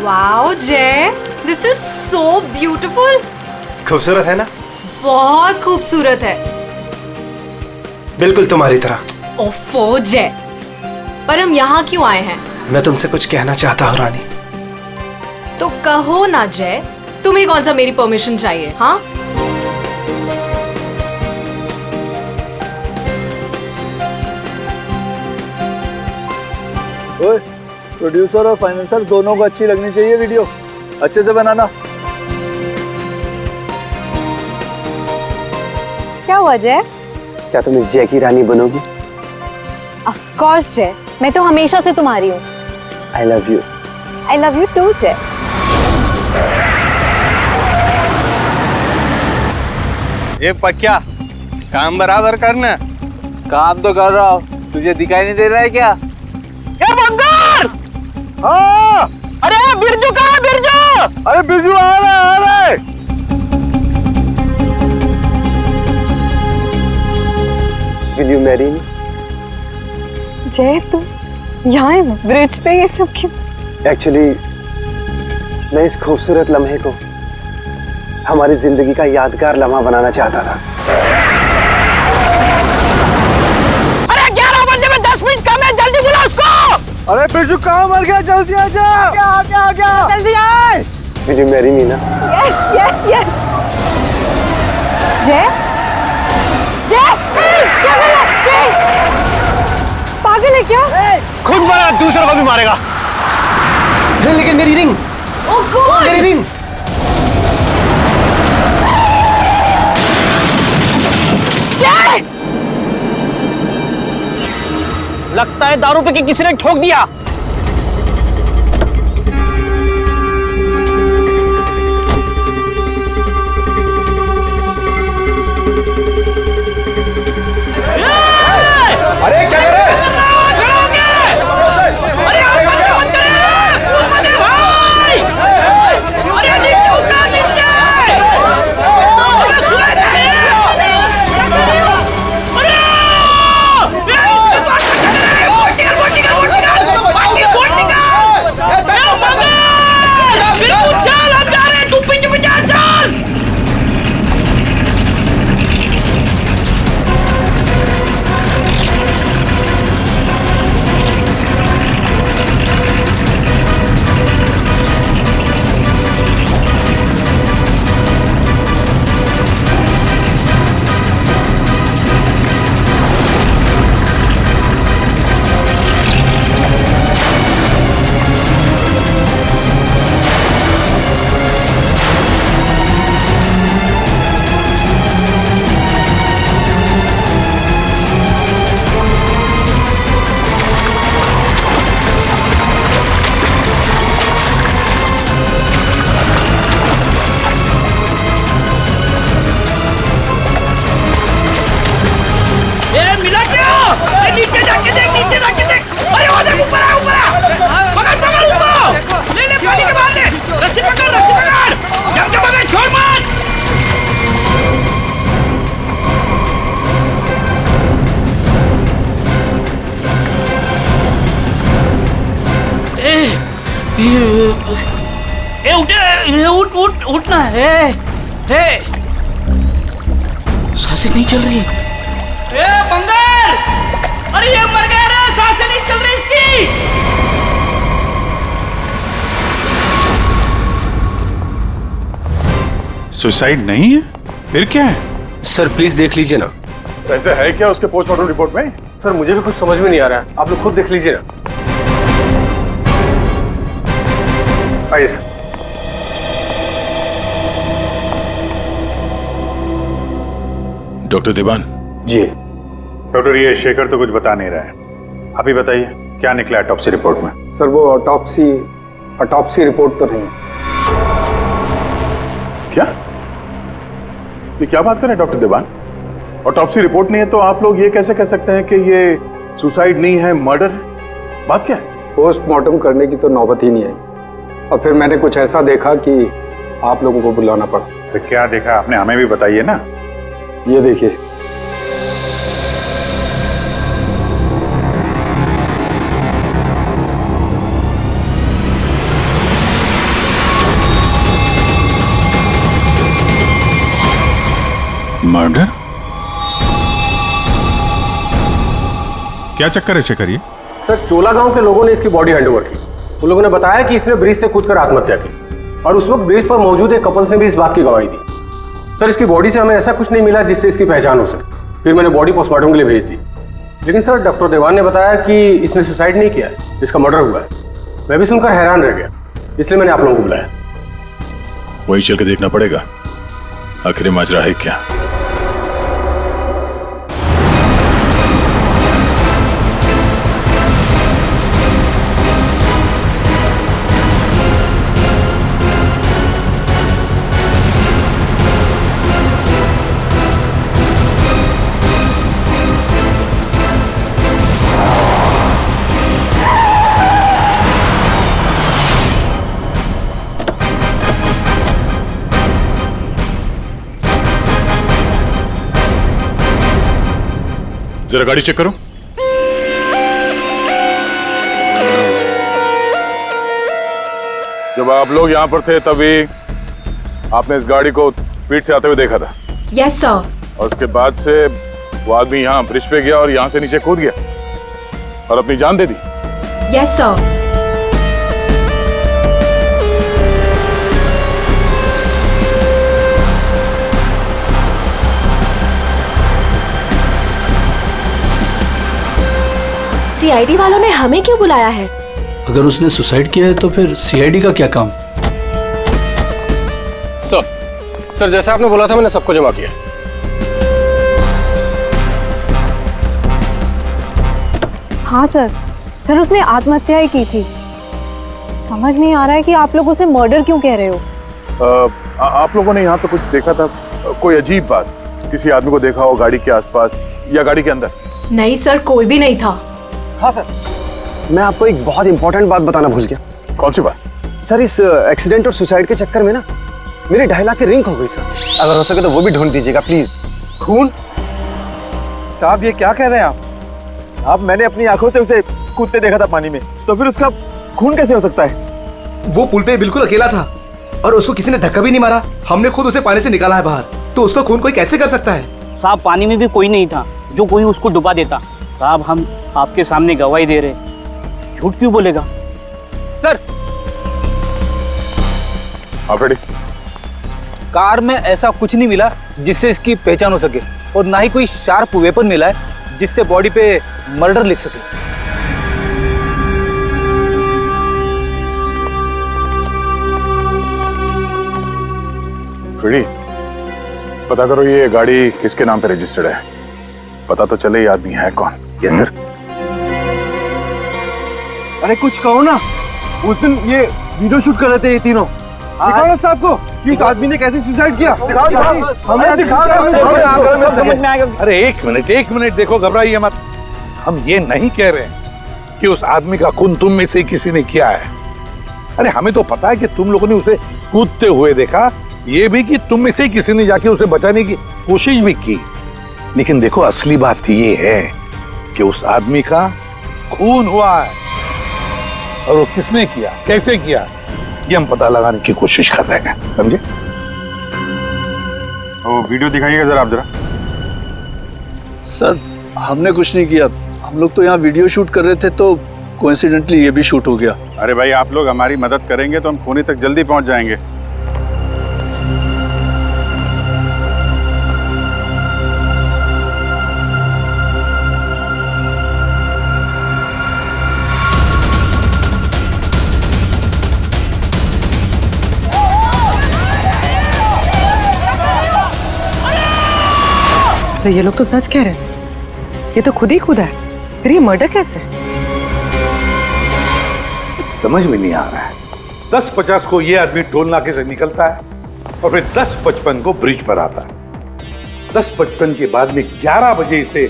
Wow जय, this is so beautiful. खूबसूरत है ना? बहुत खूबसूरत है। बिल्कुल तुम्हारी तरह। ओफो जय, पर हम यहाँ क्यों आए हैं? मैं तुमसे कुछ कहना चाहता हूँ रानी। तो कहो ना जय, तुम्हें कौन सा मेरी परमिशन चाहिए? हाँ, ओए, प्रोड्यूसर और फाइनेंसर दोनों को अच्छी लगनी चाहिए वीडियो, अच्छे से बनाना। क्या हुआ जय? क्या तुम इस जय की रानी बनोगी? ऑफ कोर्स जय, मैं तो हमेशा से तुम्हारी हूँ। I love you. I love you too Jai. ये पक्या काम बराबर करना। काम तो कर रहा हूँ, तुझे दिखाई नहीं दे रहा है क्या? ये बंदर! हाँ, अरे बिरजू कहाँ है बिरजू? अरे बिरजू आ रहा है। Will you marry me? जय तुम यहाँ ब्रिज पे ये सब क्यों? एक्चुअली मैं इस खूबसूरत लम्हे को हमारी जिंदगी का यादगार लम्हा बनाना चाहता था। अरे 11 बजे में 10 मिनट कम है, जल्दी बुला उसको। अरे बिरजू कहाँ मर गया? जल्दी आ जा। क्या जल्दी आए। Will you marry me ना? Yes yes yes. जय जय क्या बोला? जय पागल है क्या? खुद मारा, दूसरों को भी मारेगा। लेकिन मेरी रिंग, ओह गॉड, मेरी रिंग। लगता है दारू पे किसी ने ठोक दिया। अरे क्या कर रहे हैं? उठना है। सांसें नहीं चल रही। बंदर! अरे ये मर गया रे, सांसें नहीं चल रही इसकी। सुसाइड नहीं है, फिर क्या है? सर प्लीज देख लीजिए ना। ऐसा है क्या उसके पोस्टमार्टम रिपोर्ट में? सर मुझे भी कुछ समझ में नहीं आ रहा है, आप लोग खुद देख लीजिए ना। आइए सर। डॉक्टर देवान। जी डॉक्टर ये शेखर तो कुछ बता नहीं रहा है, आप ही बताइए क्या निकला ऑटोप्सी रिपोर्ट में? सर वो ऑटोप्सी रिपोर्ट तो नहीं है। क्या? ये क्या बात कर रहे हैं डॉक्टर देवान? ऑटोप्सी रिपोर्ट नहीं है तो आप लोग ये कैसे कह सकते हैं कि ये सुसाइड नहीं है, मर्डर? बात क्या है? पोस्टमार्टम करने की तो नौबत ही नहीं आई और फिर मैंने कुछ ऐसा देखा कि आप लोगों को बुलाना पड़ा। तो क्या देखा आपने, हमें भी बताइए ना। ये देखिए। मर्डर? क्या चक्कर है शेखर ये? सर, चोला गांव के लोगों ने इसकी बॉडी हैंडओवर की। उन लोगों ने बताया कि इसने ब्रिज से कूदकर आत्महत्या की और उस वक्त ब्रिज पर मौजूद एक कपल ने भी इस बात की गवाही दी। सर, इसकी बॉडी से हमें ऐसा कुछ नहीं मिला जिससे इसकी पहचान हो सके। फिर मैंने बॉडी पोस्टमार्टम के लिए भेज दी, लेकिन सर डॉक्टर देवान ने बताया कि इसने सुसाइड नहीं किया है, इसका मर्डर हुआ है। मैं भी सुनकर हैरान रह गया, इसलिए मैंने आप लोगों को बुलाया। वही चल के देखना पड़ेगा आखिर माजरा है क्या। जरा गाड़ी चेक करो। जब आप लोग यहाँ पर थे तभी आपने इस गाड़ी को स्पीड से आते हुए देखा था। Yes sir. और उसके बाद से वो आदमी यहाँ ब्रिज पे गया और यहाँ से नीचे कूद गया और अपनी जान दे दी। Yes sir. सीआईडी वालों ने हमें क्यों बुलाया है? अगर उसने सुसाइड किया है तो फिर सीआईडी का क्या काम? सर जैसा आपने बोला था मैंने सबको जमा किया। हाँ सर, सर उसने आत्महत्या ही की थी। समझ नहीं आ रहा है कि आप लोग उसे मर्डर क्यों कह रहे हो। आप लोगों ने यहाँ तो कुछ देखा था? कोई अजीब बात, किसी आदमी को देखा हो गाड़ी के आसपास या गाड़ी के अंदर? नहीं सर, कोई भी नहीं था। हाँ सर, मैं आपको एक बहुत इंपॉर्टेंट बात बताना भूल गया। कौन सी बात? सर, इस एक्सीडेंट और सुसाइड के चक्कर में ना मेरी 2.5 लाख की रिंग हो गई सर। अगर हो सके तो वो भी ढूंढ दीजिएगा प्लीज। खून? साहब ये क्या कह रहे हैं आप? मैंने अपनी आंखों से उसे कूदते देखा था पानी में, तो फिर उसका खून कैसे हो सकता है? वो पुल पे बिल्कुल अकेला था और उसको किसी ने धक्का भी नहीं मारा। हमने खुद उसे पानी से निकाला है बाहर, तो उसका खून कोई कैसे कर सकता है? साहब पानी में भी कोई नहीं था जो कोई उसको डुबा देता। साहब हम आपके सामने गवाही दे रहे, झूठ क्यों बोलेगा? सर आप रेडी? कार में ऐसा कुछ नहीं मिला जिससे इसकी पहचान हो सके और ना ही कोई शार्प वेपन मिला है जिससे बॉडी पे मर्डर लिख सके। रेडी? पता करो ये गाड़ी किसके नाम पे रजिस्टर्ड है, पता तो चले ये आदमी है कौन। Yes sir. अरे कुछ कहो ना, उस दिन ये वीडियो शूट कर रहे थे ये तीनों। दिखाओ ना साहब को कि उस आदमी ने कैसे सुसाइड किया। हमें दिखाओ। अरे एक मिनट देखो, घबराइए मत। हम ये नहीं कह रहे हैं कि उस आदमी का खून तुम में से किसी ने किया है। अरे हमें तो पता है कि तुम लोगों ने उसे कूदते हुए देखा, ये भी कि तुम में से किसी ने जाके उसे बचाने की कोशिश भी की। लेकिन देखो असली बात ये है कि उस आदमी का खून हुआ है और वो किसने किया, कैसे किया, ये हम पता लगाने की कोशिश कर रहे हैं, समझे? वो वीडियो दिखाइएगा जरा आप। जरा सर हमने कुछ नहीं किया, हम लोग तो यहाँ वीडियो शूट कर रहे थे तो कोइंसिडेंटली ये भी शूट हो गया। अरे भाई आप लोग हमारी मदद करेंगे तो हम खूनी तक जल्दी पहुंच जाएंगे। सर ये लोग तो सच कह रहे हैं, ये तो खुद ही कूदा है, फिर ये मर्डर कैसे? समझ में नहीं आ रहा है। 10:50 को ये आदमी टोल नाके से निकलता है और फिर 10:55 को ब्रिज पर आता है। 10:55 के बाद में 11 बजे इसे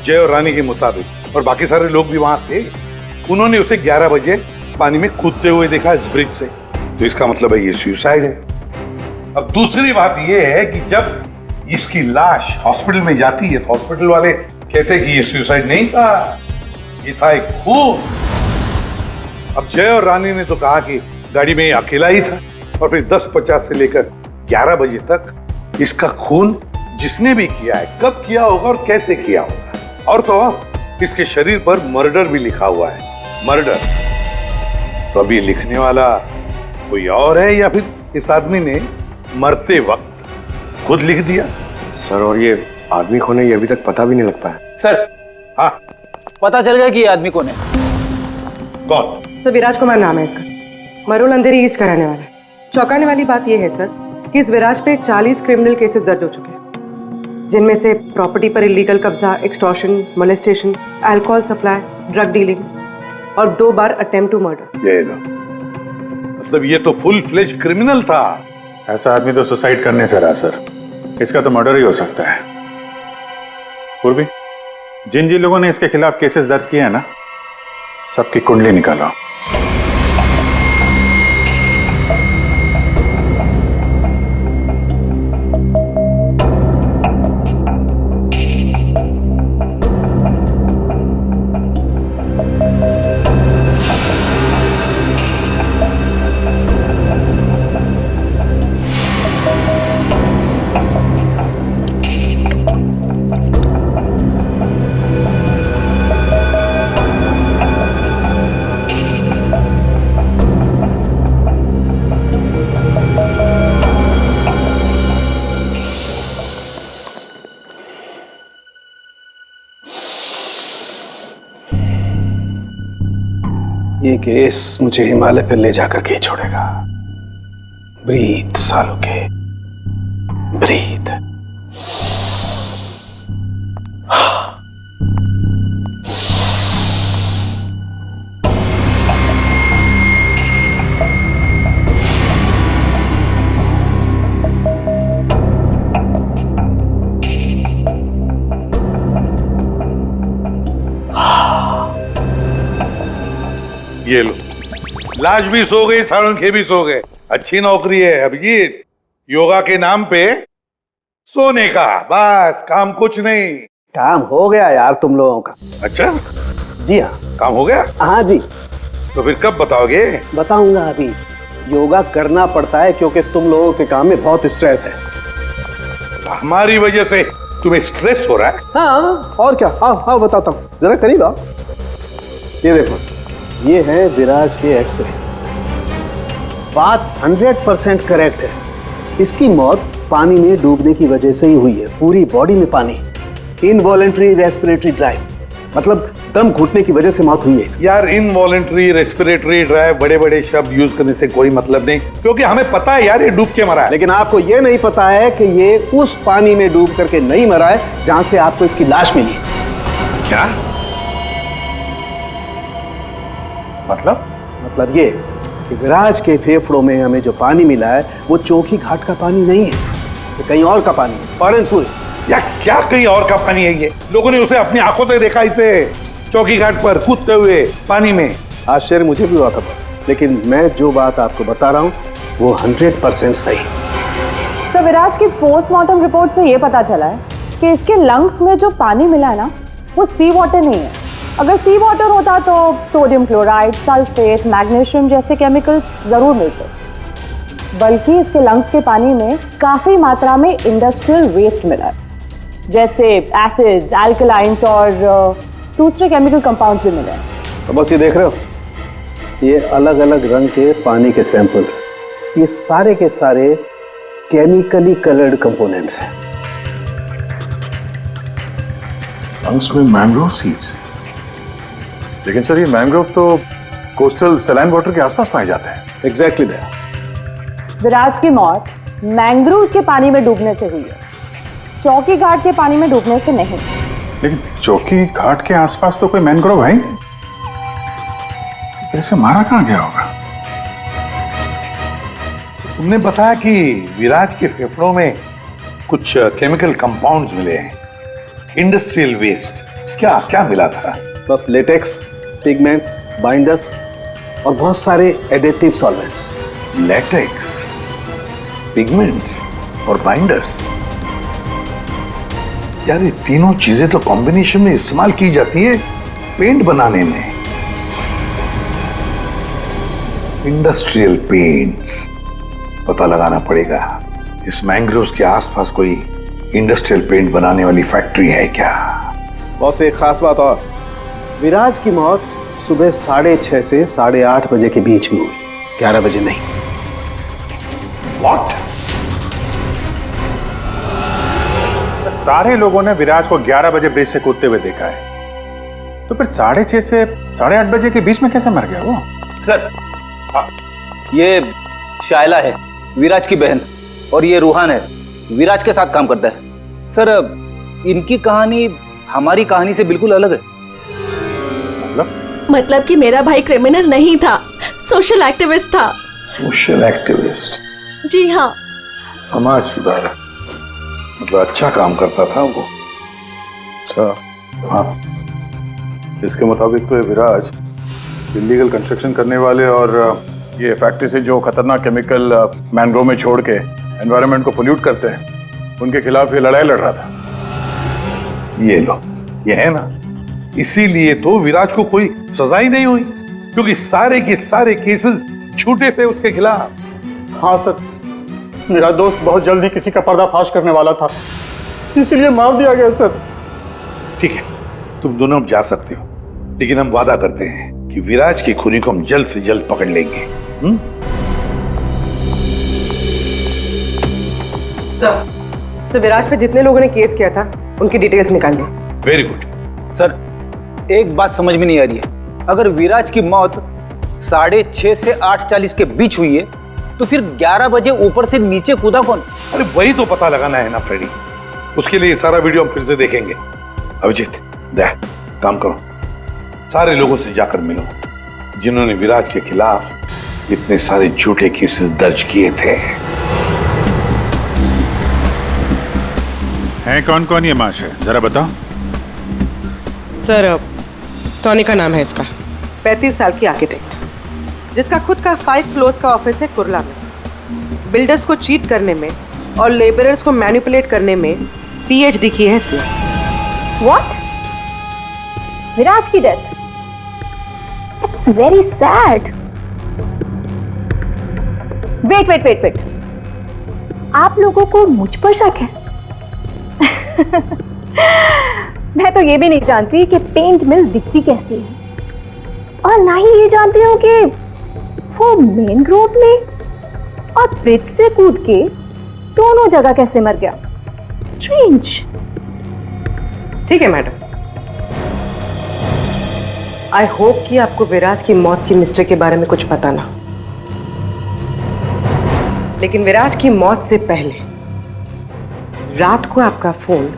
जय और रानी के मुताबिक, और बाकी सारे लोग भी वहां थे, उन्होंने उसे 11 बजे पानी में कूदते हुए देखा इस ब्रिज से। तो इसका मतलब है ये सुसाइड है। अब दूसरी बात ये है कि जब इसकी लाश हॉस्पिटल में जाती है तो हॉस्पिटल वाले कहते हैं कि ये सुसाइड नहीं था, ये था एक खून। अब जय और रानी ने तो कहा कि गाड़ी में अकेला ही था, और फिर 10:50 से लेकर 11 बजे तक इसका खून जिसने भी किया है, कब किया होगा और कैसे किया होगा। और तो इसके शरीर पर मर्डर भी लिखा हुआ है, मर्डर। तो अब ये लिखने वाला कोई और है या फिर इस आदमी ने मरते वक्त खुद लिख दिया? सर, और ये आदमी कौन है ये अभी तक पता भी नहीं लग पाया। सर, हाँ, पता चल गया कि ये आदमी कौन है। कौन? सर, विराज कुमार नाम है इसका, मरोल अंधेरी ईस्ट का रहने वाला है। चौंकाने वाली बात यह है सर कि इस विराज पे 40 क्रिमिनल केसेस दर्ज हो चुके हैं, जिनमें से प्रॉपर्टी पर इलीगल कब्जा, extortion, molestation, alcohol supply, drug dealing और 2 बार अटेम्प्ट टू मर्डर। ये लो, मतलब ये तो फुल फ्लेज क्रिमिनल था। ऐसा आदमी तो सुसाइड करने से रहा सर, इसका तो मर्डर ही हो सकता है। पूर्वी, जिन जिन लोगों ने इसके खिलाफ केसेस दर्ज किए हैं ना, सबकी कुंडली निकालो। ये केस मुझे हिमालय पर ले जाकर के ही छोड़ेगा। ब्रीथ सालों के, ब्रीथ। ये लो, लाश भी सो गई, साळुंखे भी सो गए। अच्छी नौकरी है अभिजीत, योगा के नाम पे सोने का, बस काम कुछ नहीं। काम हो गया यार तुम लोगों का। अच्छा जी हाँ, काम हो गया? हाँ जी। तो फिर कब बताओगे? बताऊंगा अभी। योगा करना पड़ता है क्योंकि तुम लोगों के काम में बहुत स्ट्रेस है। हमारी वजह से तुम्हें स्ट्रेस हो रहा है? हाँ, और क्या। हाँ हाँ, बताता हूँ, जरा करीब आओ। ये देखो, ये है विराज के एक्सरे। बात 100% करेक्ट है। इसकी मौत पानी में डूबने की वजह से ही हुई है। पूरी बॉडी में पानी, इनवॉलेंट्री रेस्पिरेटरी ड्राइव, मतलब दम घुटने की वजह से मौत हुई है इसकी। यार, इनवॉलेंट्री रेस्पिरेटरी ड्राइव बड़े बड़े शब्द यूज करने से कोई मतलब नहीं, क्योंकि हमें पता है यार ये डूब के मरा है। लेकिन आपको ये नहीं पता है कि ये उस पानी में डूब करके नहीं मरा है जहां से आपको इसकी लाश मिली। क्या मतलब ये कि विराज के फेफड़ों में हमें जो पानी मिला है वो चौकी घाट का पानी नहीं है, ये कहीं और का पानी है, फॉरेनपुर। या क्या कहीं और का पानी है? ये लोगों ने उसे अपनी आंखों से देखा, इसे चौकी घाट पर कूदते हुए पानी में। आश्चर्य मुझे भी हुआ था बस, लेकिन मैं जो बात आपको बता रहा हूँ वो 100% सही। तो विराज की पोस्टमार्टम रिपोर्ट से ये पता चला है कि इसके लंग्स में जो पानी मिला है ना, वो सी वाटर नहीं है। अगर सी वाटर होता तो सोडियम क्लोराइड, सल्फेट, मैग्नीशियम जैसे केमिकल्स जरूर मिलते, बल्कि इसके लंग्स के पानी में काफी मात्रा में इंडस्ट्रियल वेस्ट मिला है, जैसे एसिड्स, अल्कलाइंस और दूसरे केमिकल कंपाउंड्स भी मिले हैं। तो बस ये देख रहे हो, ये अलग अलग रंग के पानी के सैंपल्स, ये सारे के सारे केमिकली कलर्ड कंपोनेंट्स हैं। लंग्स में मैंग्रोव सीड्स, लेकिन सर ये मैंग्रोव तो कोस्टल सैलाइन वाटर के आसपास पाए जाते हैं। Exactly that. विराज की मौत मैंग्रोव के पानी में डूबने से हुई है, चौकी घाट के पानी में डूबने से नहीं। लेकिन चौकी घाट के आसपास तो कोई मैंग्रोव है ही, इसे मारा कहाँ गया होगा? तुमने बताया कि विराज के फेफड़ों में कुछ केमिकल कंपाउंड्स मिले हैं, इंडस्ट्रियल वेस्ट। क्या क्या मिला था? बस लेटेक्स, पिगमेंट्स, बाइंडर्स और बहुत सारे एडिटिव सॉल्वेंट्स। लेटेक्स, पिगमेंट्स और बाइंडर्स, यार ये तीनों चीजें तो कॉम्बिनेशन में इस्तेमाल की जाती है पेंट बनाने में। इंडस्ट्रियल पेंट्स, पता लगाना पड़ेगा इस मैंग्रोव्स के आसपास कोई इंडस्ट्रियल पेंट बनाने वाली फैक्ट्री है क्या? बॉस एक खास बात और, विराज की मौत सुबह 6:30 से 8:30 बजे के बीच में हुई, 11 बजे नहीं। What? सारे लोगों ने विराज को 11 बजे ब्रिज से कूदते हुए देखा है, तो फिर 6:30 से 8:30 बजे के बीच में कैसे मर गया वो? सर ये शायला है, विराज की बहन, और ये रूहान है, विराज के साथ काम करता है। सर इनकी कहानी हमारी कहानी से बिल्कुल अलग है। मतलब कि मेरा भाई क्रिमिनल नहीं था, सोशल एक्टिविस्ट था। Social activist? जी हाँ। समाज सुधारक, मतलब अच्छा काम करता था वो। अच्छा, हाँ। इसके मुताबिक तो ये विराज इलीगल कंस्ट्रक्शन करने वाले और ये फैक्ट्री से जो खतरनाक केमिकल मैनग्रोव में छोड़ के एनवायरनमेंट को पोल्यूट करते हैं, उनके खिलाफ ये लड़ाई लड़ रहा था। ये लो, ये है ना, इसीलिए तो विराज को कोई सजा ही नहीं हुई, क्योंकि सारे के सारे केसेस झूठे थे उसके खिलाफ। हाँ सर, मेरा दोस्त बहुत जल्दी किसी का पर्दाफाश करने वाला था, इसीलिए मार दिया गया सर। ठीक है, तुम दोनों अब जा सकते हो, लेकिन हम वादा करते हैं कि विराज के खूनी को हम जल्द से जल्द पकड़ लेंगे। तो विराज पे जितने लोगों ने केस किया था उनकी डिटेल्स निकाल ली। Very good. सर एक बात समझ में नहीं आ रही है, अगर विराज की मौत 6:30 से 8:40 के बीच हुई है, तो फिर 11 बजे ऊपर से नीचे कूदा कौन? अरे वही तो पता लगाना है ना फ्रेडी, उसके लिए सारा वीडियो हम फिर से देखेंगे। अभिजीत, दे काम करो, सारे लोगों से जाकर मिलो जिन्होंने विराज के खिलाफ इतने सारे झूठे केसेस दर्ज किए थे। हैं कौन कौन ये महाशय, जरा बताओ। सर सोनी का नाम है इसका, 35 साल की आर्किटेक्ट, जिसका खुद का 5 फ्लोर्स का ऑफिस है कुर्ला में। बिल्डर्स को चीट करने में और लेबरर्स को मैनिपुलेट करने में PhD की है इसने। व्हाट? विराज की death? It's very sad. Wait, आप लोगों को मुझ पर शक है? मैं तो ये भी नहीं जानती कि पेंट मिल दिखती कैसी है, और ना ही ये जानती हूँ कि वो मेन रोड में और ब्रिज से कूद के दोनों जगह कैसे मर गया। स्ट्रेंज। ठीक है मैडम, आई होप कि आपको विराज की मौत की मिस्ट्री के बारे में कुछ पता ना, लेकिन विराज की मौत से पहले रात को आपका फोन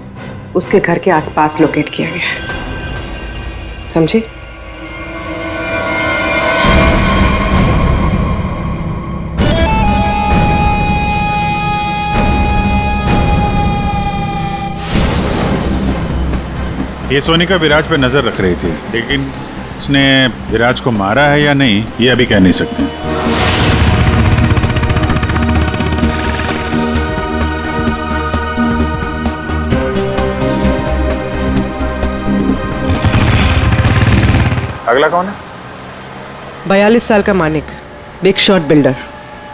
उसके घर के आसपास लोकेट किया गया है, समझे? ये सोनिका विराज पर नजर रख रही थी, लेकिन उसने विराज को मारा है या नहीं ये अभी कह नहीं सकते। अगला कौन है? 42 साल का मानिक, बिग शॉट बिल्डर।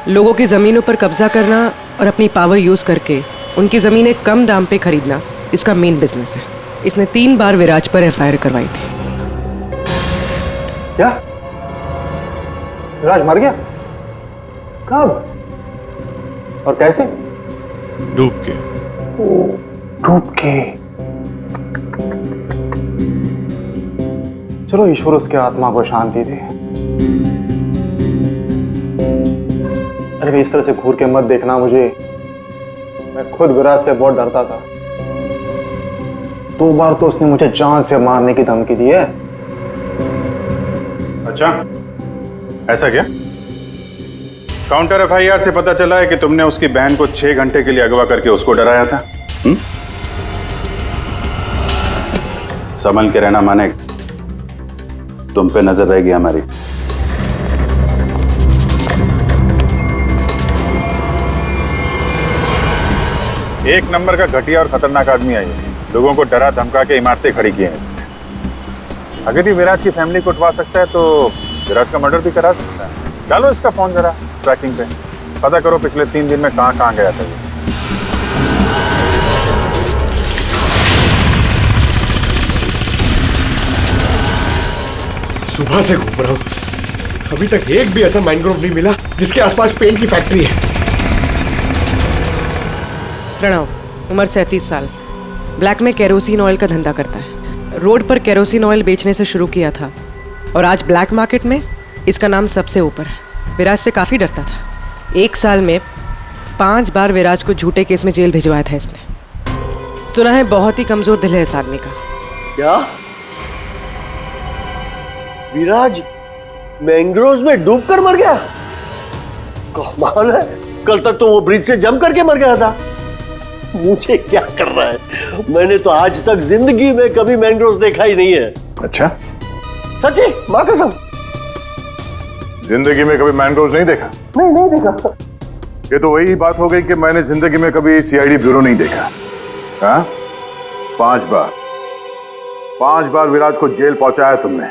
लोगों की जमीनों पर कब्जा करना और अपनी पावर यूज करके उनकी जमीनें कम दाम पे खरीदना इसका मेन बिजनेस है। इसने 3 बार विराज पर FIR करवाई थी। क्या? विराज मर गया? कब और कैसे? डूब के। डूब के? चलो ईश्वर उसके आत्मा को शांति दे। अरे इस तरह से घूर के मत देखना मुझे, मैं खुद विराज से बहुत डरता था। 2 बार तो उसने मुझे जान से मारने की धमकी दी है। अच्छा, ऐसा क्या? काउंटर FIR से पता चला है कि तुमने उसकी बहन को 6 घंटे के लिए अगवा करके उसको डराया था। संभल के रहना मानेक, तुम पे नजर रहेगी हमारी। एक नंबर का घटिया और खतरनाक आदमी है ये, लोगों को डरा धमका के इमारतें खड़ी की हैं इसने। अगर ये विराज की फैमिली को उठवा सकता है तो विराज का मर्डर भी करा सकता है। डालो इसका फोन जरा ट्रैकिंग पे, पता करो पिछले 3 दिन में कहां कहां गया था ये। सुबह से घूम रहा हूँ, अभी तक एक भी ऐसा मैनग्रोव नहीं मिला जिसके आसपास पेंट की फैक्ट्री है। प्रणव, उम्र 37 साल, ब्लैक में केरोसिन ऑयल का धंधा करता है। रोड पर केरोसिन ऑयल बेचने से शुरू किया था और आज ब्लैक मार्केट में इसका नाम सबसे ऊपर है। विराज से काफ़ी डरता था। 1 साल में 5 बार विराज को झूठे केस में जेल भिजवाया था इसने। सुना है बहुत ही कमजोर दिल है इस आदमी का। क्या विराज मैंग्रोव्स में डूबकर मर गया? कमाल है, कल तक तो वो ब्रिज से जंप करके मर गया था। मुझे क्या कर रहा है, मैंने तो आज तक जिंदगी में कभी मैंग्रोव्स देखा ही नहीं है। अच्छा, सच्ची माँ कसम। जिंदगी में कभी मैंग्रोव्स नहीं देखा? नहीं देखा। ये तो वही बात हो गई कि मैंने जिंदगी में कभी सीआईडी ब्यूरो नहीं देखा। हाँ, 5 बार विराज को जेल पहुंचाया तुमने,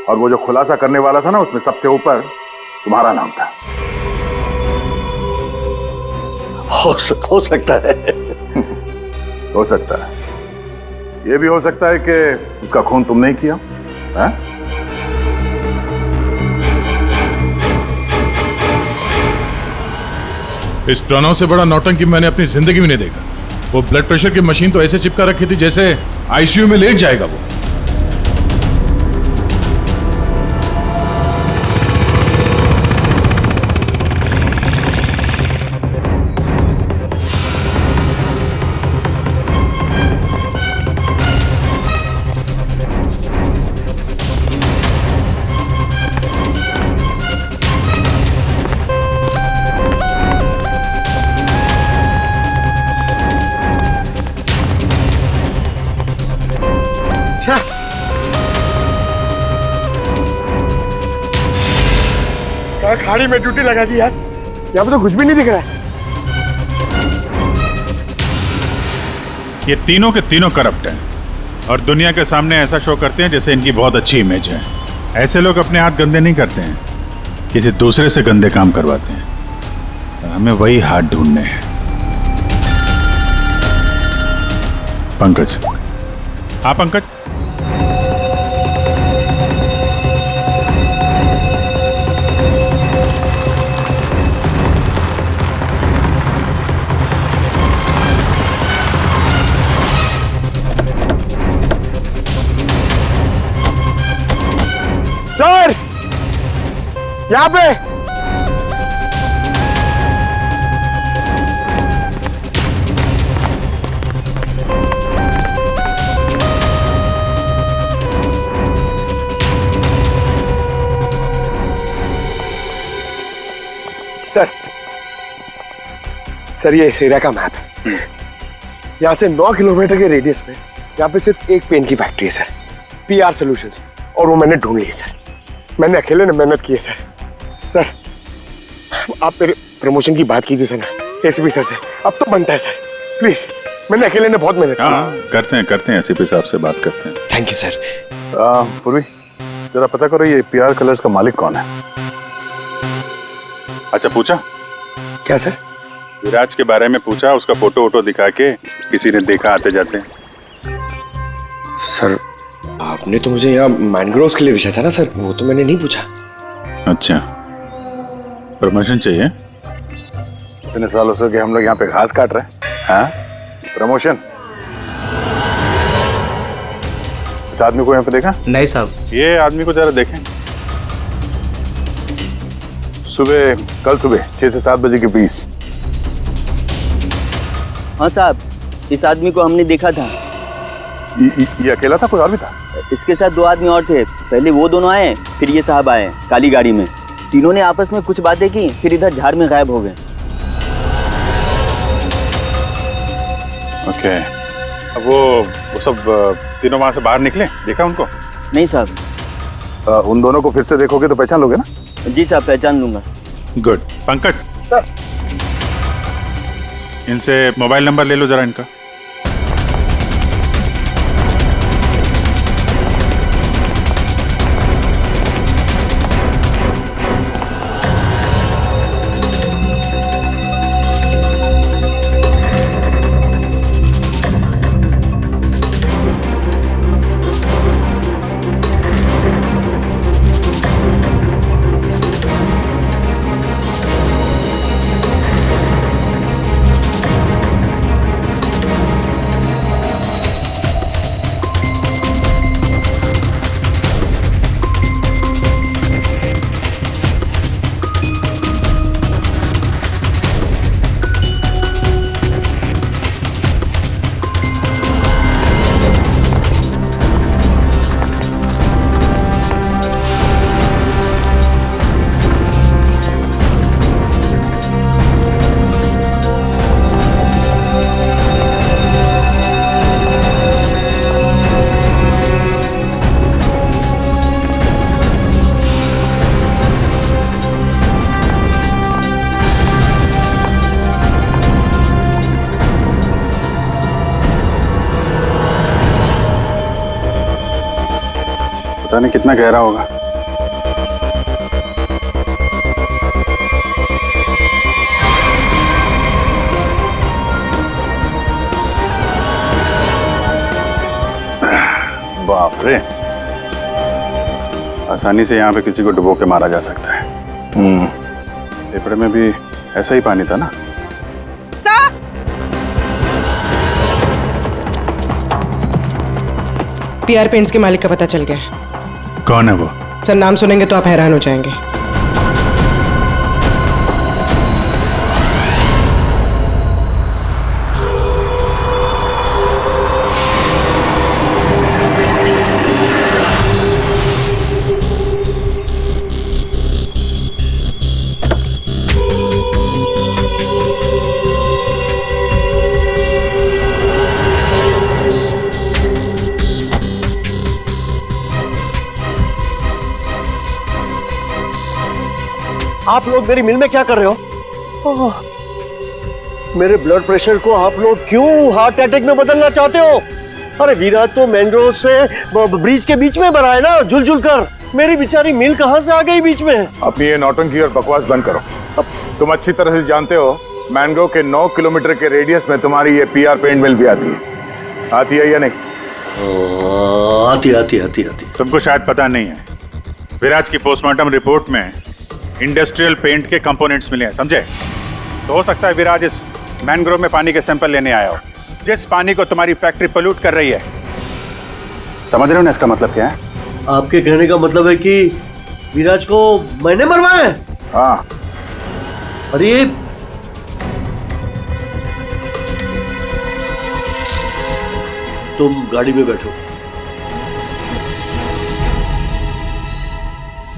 और वो जो खुलासा करने वाला था ना, उसमें सबसे ऊपर तुम्हारा नाम था। हो सकता है। हो सकता है, ये भी हो सकता है कि उसका खून तुमने ही किया। हाँ? इस प्रणव से बड़ा नौटंकी मैंने अपनी जिंदगी में नहीं देखा। वो ब्लड प्रेशर की मशीन तो ऐसे चिपका रखी थी जैसे आईसीयू में लेट जाएगा वो। खाड़ी में ड्यूटी लगा दी यार, यहाँ पे तो कुछ भी नहीं दिख रहा है। ये तीनों के तीनों करप्ट हैं और दुनिया के सामने ऐसा शो करते हैं जैसे इनकी बहुत अच्छी इमेज है। ऐसे लोग अपने हाथ गंदे नहीं करते हैं, किसी दूसरे से गंदे काम करवाते हैं। हमें वही हाथ ढूंढने हैं। पंकज। हाँ पंकज। सर, यहाँ पे सर ये इस एरिया का मैप है। यहाँ से 9 किलोमीटर के रेडियस में यहाँ पे सिर्फ एक पेन की फैक्ट्री है सर, पीआर सॉल्यूशंस, और वो मैंने ढूंढ ली है सर। मैंने अकेले ने मेहनत की है सर। आप मेरे प्रमोशन की बात कीजिए सर ना एसीपी सर से, अब तो बनता है सर, प्लीज। मैंने अकेले ने बहुत मेहनत की। करते हैं एसीपी साहब से बात करते हैं। Thank you sir. पूर्वी, जरा पता करो ये पीआर कलर्स का मालिक कौन है? अच्छा, पूछा क्या सर? विराज के बारे में पूछा, उसका फोटो वोटो दिखा के किसी ने देखा आते जाते? सर आपने तो मुझे यहाँ मैनग्रोव्स के लिए भेजा था ना सर, वो तो मैंने नहीं पूछा। अच्छा, प्रमोशन चाहिए? इतने सालों से कि हम लोग यहाँ पे घास काट रहे हैं। हाँ, प्रमोशन? इस आदमी को यहाँ पे देखा? नहीं साहब। ये आदमी को जरा देखें। कल सुबह 6 से 7 बजे के बीच। हाँ साहब, इस आदमी को हमने देखा था। ये अकेला था, कोई और भी था? इसके साथ 2 आदमी और थे। पहले वो दोनों आए, फिर ये साहब आए काली गाड़ी में। तीनों ने आपस में कुछ बातें की, फिर इधर झाड़ में गायब हो गए। ओके, अब वो सब तीनों वहां से बाहर निकले, देखा उनको? नहीं साहब। उन दोनों को फिर से देखोगे तो पहचान लोगे ना? जी साहब, पहचान लूंगा। गुड। पंकज सर, इनसे मोबाइल नंबर ले लो जरा इनका। पता नहीं कितना गहरा होगा। बाप रे, आसानी से यहाँ पे किसी को डुबो के मारा जा सकता है। पेपर में भी ऐसा ही पानी था ना। पीआर पेंट्स के मालिक का पता चल गया। कौन है वो? सर नाम सुनेंगे तो आप हैरान हो जाएंगे। आप लोग मेरी मिल में क्या कर रहे हो? मेरे ब्लड प्रेशर को आप लोग क्यों हार्ट अटैक में बदलना चाहते हो? अरे विराज तो मैंग्रोव से ब्रिज के बीच में बना है ना, झुल झुल कर। मेरी बेचारी मिल कहां से आ गई बीच में? अपनी ये नौटंकी और बकवास बंद करो। तुम अच्छी तरह से जानते हो मैंग्रोव के 9 किलोमीटर के रेडियस में तुम्हारी ये पीआर पेंट मिल भी आती है या नहीं? आती। तुमको शायद पता नहीं है, विराज की पोस्टमार्टम रिपोर्ट में इंडस्ट्रियल पेंट के कंपोनेंट्स मिले हैं, समझे? तो हो सकता है विराज इस मैंग्रोव में पानी के सैंपल लेने आया हो, जिस पानी को तुम्हारी फैक्ट्री पोल्यूट कर रही है। समझ रहे हो ना इसका मतलब क्या है? आपके कहने का मतलब है कि विराज को मैंने मरवाया है? हाँ। अरे तुम गाड़ी में बैठो।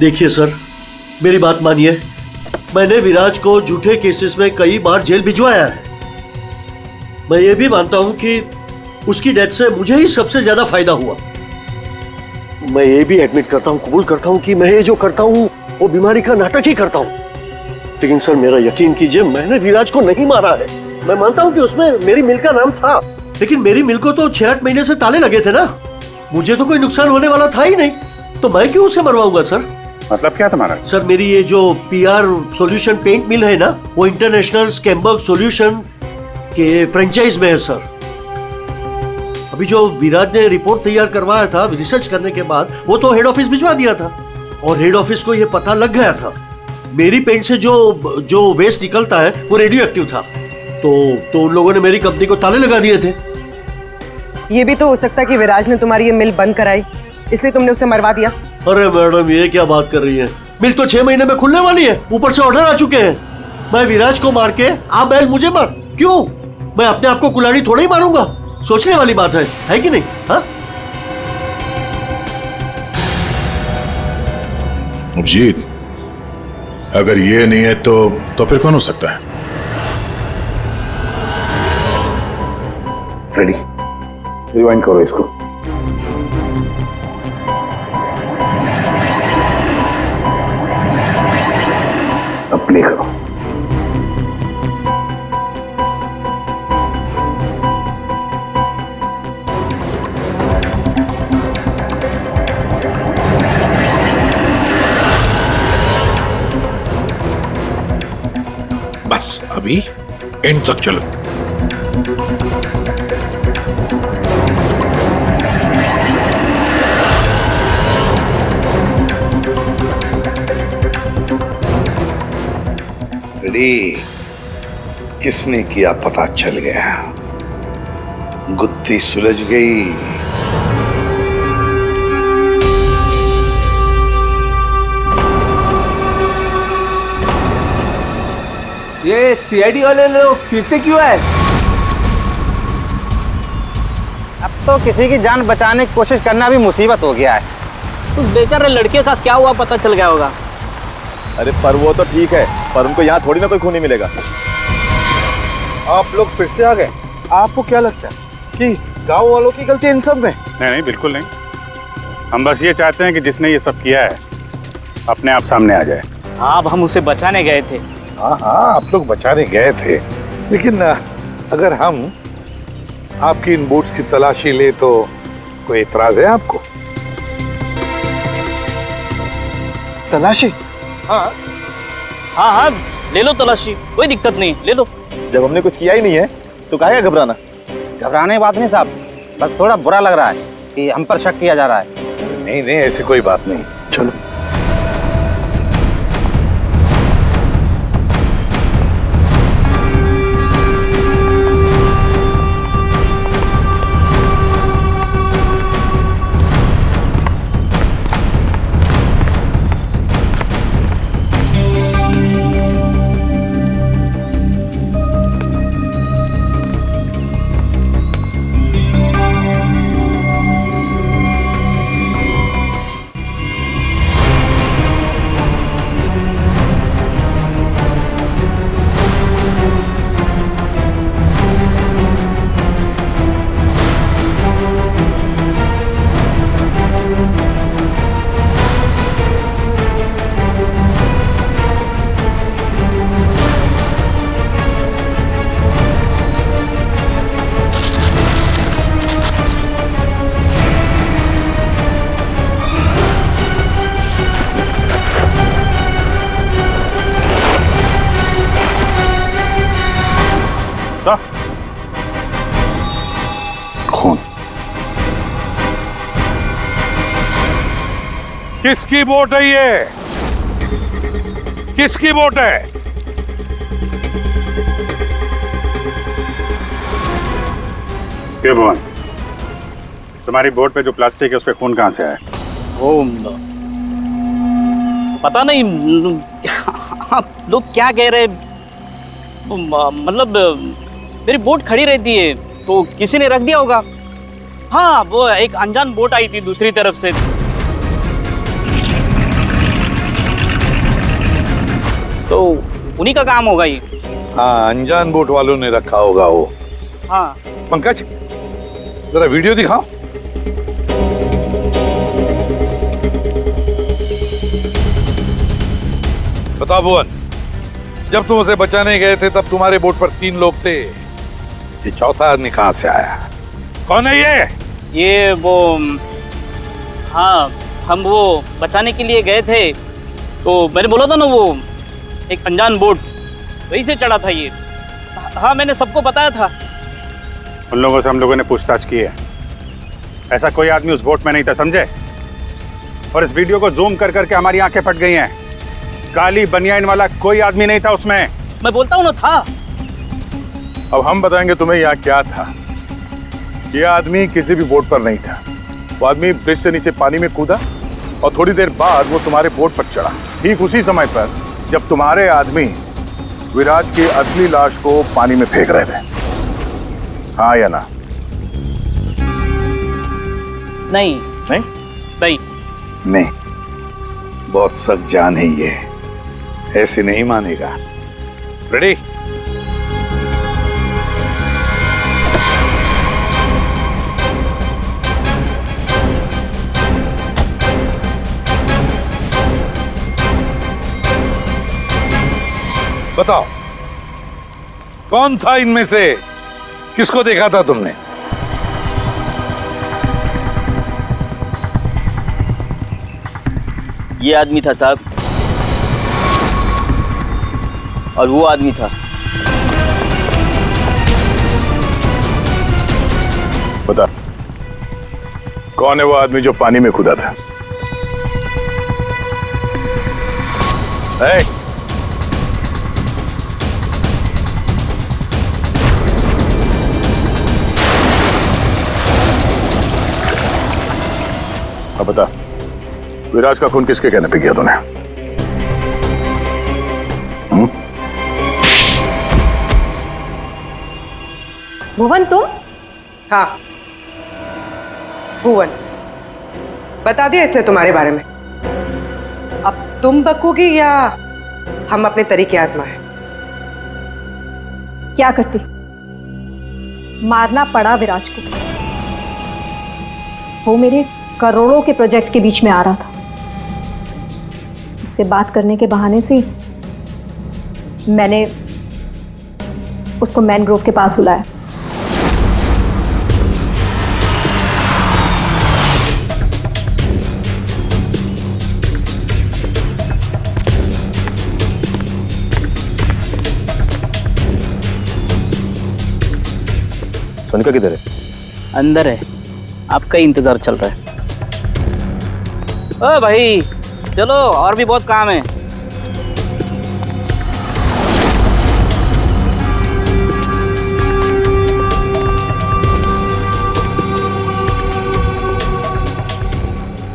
देखिए सर, मेरी बात मानिए, मैंने विराज को झूठे केसेस में कई बार जेल भिजवाया है। मैं ये भी मानता हूं कि उसकी डेथ से मुझे ही सबसे ज्यादा फायदा हुआ। मैं ये भी एडमिट करता हूं, कबूल करता हूं कि मैं ये जो करता हूं वो बीमारी का नाटक ही करता हूं। लेकिन सर मेरा यकीन कीजिए, मैंने विराज को नहीं मारा है। मैं मानता हूं कि उसमें मेरी मिल का नाम था, लेकिन मेरी मिल को तो 6-8 महीने से ताले लगे थे ना। मुझे तो कोई नुकसान होने वाला था ही नहीं, तो मैं क्यों उसे मरवाऊंगा सर? मतलब क्या तुम्हारा? सर मेरी ये जो पीआर सॉल्यूशन पेंट मिल है ना, वो इंटरनेशनल स्कैम्बर्ग सॉल्यूशन के फ्रेंचाइज में है सर। अभी जो विराज ने रिपोर्ट तैयार करवाया था रिसर्च करने के बाद, वो तो हेड ऑफिस भिजवा दिया था और हेड ऑफिस को ये पता लग गया था मेरी पेंट से जो वेस्ट निकलता है वो रेडियो एक्टिव था। तो उन लोगों ने मेरी कंपनी को ताले लगा दिए थे। ये भी तो हो सकता है कि विराज ने तुम्हारी ये मिल बंद कराई, इसलिए तुमने उसे मरवा दिया। अरे मैडम, ये क्या बात कर रही है? मिल तो 6 महीने में खुलने वाली है, ऊपर से ऑर्डर आ चुके हैं। मैं विराज को मार के आप बैल मुझे मार, क्यों? मैं अपने आप को कुल्हाड़ी थोड़ा ही मारूंगा। सोचने वाली बात है कि नहीं? हाँ अभिजीत, अगर ये नहीं है तो फिर कौन हो सकता है? रेडी, रिवाइंड करो इसको। अब प्ले करो। बस अभी एंड तक चलो। किसने किया पता चल गया, गुत्थी सुलझ गई। ये सीआईडी वाले लोग फिर से क्यों आए? अब तो किसी की जान बचाने की कोशिश करना भी मुसीबत हो गया है। उस बेचारे लड़के का क्या हुआ पता चल गया होगा। अरे पर वो तो ठीक है, पर उनको यहाँ थोड़ी ना कोई खूनी मिलेगा। आप लोग फिर से आ गए। आपको क्या लगता है कि गांव वालों की गलती इन सब में? नहीं, बिल्कुल नहीं। हम बस ये चाहते हैं कि जिसने ये सब किया है अपने आप सामने आ जाए। अब हम उसे बचाने गए थे। हाँ, आप लोग बचाने गए थे, लेकिन अगर हम आपकी इन बूट्स की तलाशी ले तो कोई एतराज है आपको? तलाशी? हाँ हाँ हाँ, ले लो तलाशी, कोई दिक्कत नहीं, ले लो। जब हमने कुछ किया ही नहीं है तो काहे घबराना? घबराने की बात नहीं साहब, बस थोड़ा बुरा लग रहा है कि हम पर शक किया जा रहा है। नहीं नहीं, ऐसी कोई बात नहीं। चलो। खून किसकी बोट है ये? किसकी बोट है? क्यों भुवन, तुम्हारी बोट पे जो प्लास्टिक है उस पे खून कहाँ से आया? वो पता नहीं, लोग क्या कह रहे, मतलब मेरी बोट खड़ी रहती है तो किसी ने रख दिया होगा। हाँ, वो एक अनजान बोट आई थी दूसरी तरफ से, तो उन्हीं का काम होगा ये। हाँ, अनजान बोट वालों ने रखा होगा वो। हाँ। पंकज, जरा वीडियो दिखाओ। बता भुवन, जब तुम उसे बचाने गए थे तब तुम्हारे बोट पर 3 लोग थे, ये चौथा आदमी कहाँ से आया? कौन है ये? ये वो, हाँ, हम वो बचाने के लिए गए थे तो मैंने बोला था ना, वो एक अनजान बोट वहीं से चढ़ा था ये। हाँ, मैंने सबको बताया था। उन लोगों से हम लोगों ने पूछताछ की है, ऐसा कोई आदमी उस बोट में नहीं था, समझे? और इस वीडियो को जूम कर करके हमारी आंखें फट गई हैं। काली बनियान वाला कोई आदमी नहीं था उसमें। मैं बोलता हूँ ना, था। अब हम बताएंगे तुम्हें यहाँ क्या था। ये आदमी किसी भी बोट पर नहीं था। वो आदमी ब्रिज से नीचे पानी में कूदा और थोड़ी देर बाद वो तुम्हारे बोट पर चढ़ा, ठीक उसी समय पर जब तुम्हारे आदमी विराज की असली लाश को पानी में फेंक रहे थे। हाँ या ना? नहीं नहीं नहीं नहीं, बहुत सख्त जान है ये, ऐसे नहीं मानेगा। रेडी? बताओ, कौन था इनमें से? किसको देखा था तुमने? ये आदमी था साहब, और वो आदमी था। बता, कौन है वो आदमी जो पानी में कूदा था? है? अब बता, विराज का खून किसके कहने पे किया तूने? भुवन, तुम? हाँ, भुवन। बता दिया इसने तुम्हारे बारे में। अब तुम बकोगी या हम अपने तरीके आजमाएं? क्या करती? मारना पड़ा विराज को। वो मेरे करोड़ों के प्रोजेक्ट के बीच में आ रहा था। उससे बात करने के बहाने से मैंने उसको मैनग्रोव के पास बुलाया। मोनिका किधर है? अंदर है, आपका ही इंतजार चल रहा है। ओ भाई चलो, और भी बहुत काम है।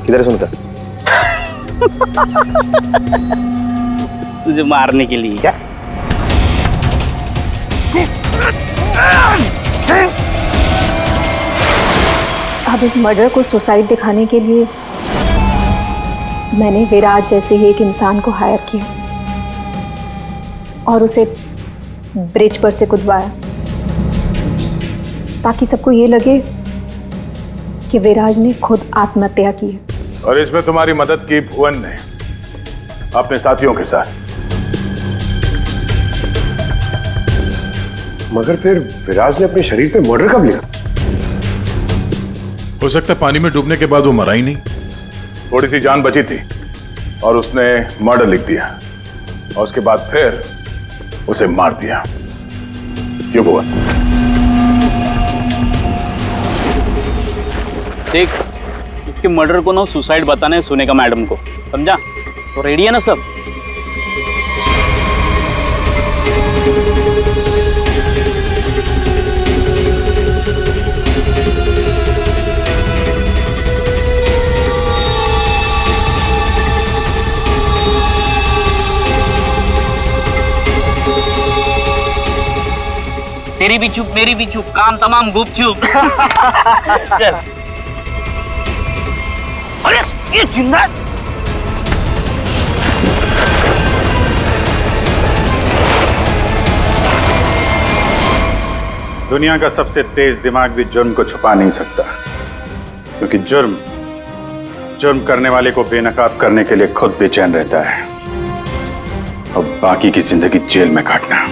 किधर है सुनकर? तुझे मारने के लिए। क्या? अब इस मर्डर को सुसाइड दिखाने के लिए मैंने विराज जैसे ही एक इंसान को हायर किया और उसे ब्रिज पर से कूदवाया ताकि सबको ये लगे कि विराज ने खुद आत्महत्या की है। और इसमें तुम्हारी मदद की भुवन ने अपने साथियों के साथ। मगर फिर विराज ने अपने शरीर पे मर्डर कब लिखा? हो सकता है पानी में डूबने के बाद वो मरा ही नहीं, थोड़ी सी जान बची थी और उसने मर्डर लिख दिया और उसके बाद फिर उसे मार दिया। क्यों भुवन? देख, इसके मर्डर को ना सुसाइड बताने सुने का मैडम को, समझा? तो रेडी है ना सब? तेरी भी चुप मेरी भी चुप, काम तमाम गुपचुप। चल। अरे ये जिंदा दुनिया का सबसे तेज दिमाग भी जुर्म को छुपा नहीं सकता, क्योंकि जुर्म करने वाले को बेनकाब करने के लिए खुद बेचैन रहता है और बाकी की जिंदगी जेल में काटना।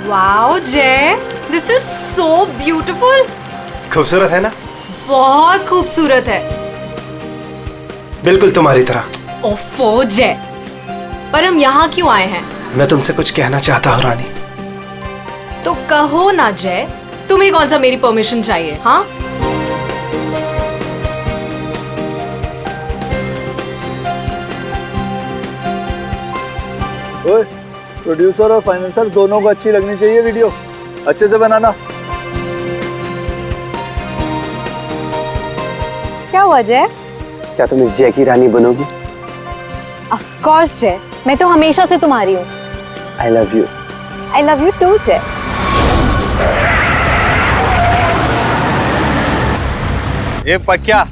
वाओ जय, दिस इज सो ब्यूटीफुल। खूबसूरत है ना? बहुत खूबसूरत है, बिल्कुल तुम्हारी तरह। ओफो जय, पर हम यहाँ क्यों आए हैं? मैं तुमसे कुछ कहना चाहता हूँ रानी। तो कहो ना जय, तुम्हें कौन सा मेरी परमिशन चाहिए? हाँ, ओए, प्रोड्यूसर और फाइनेंसर दोनों को अच्छी लगनी चाहिए वीडियो, अच्छे से बनाना। क्या हुआ जय? क्या तुम इस जय की रानी बनोगी? ऑफ कोर्स जय, मैं तो हमेशा से तुम्हारी हूँ। I love you. I love you too Jai. ये पक्या,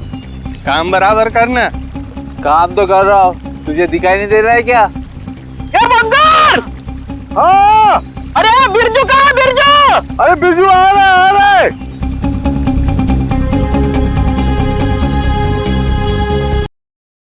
काम बराबर करना। काम तो कर रहा हूँ, तुझे दिखाई नहीं दे रहा है क्या? ये बंदर! हाँ, अरे बिरजू कहाँ है? बिरजू! अरे बिरजू आ रहा है, आ रहा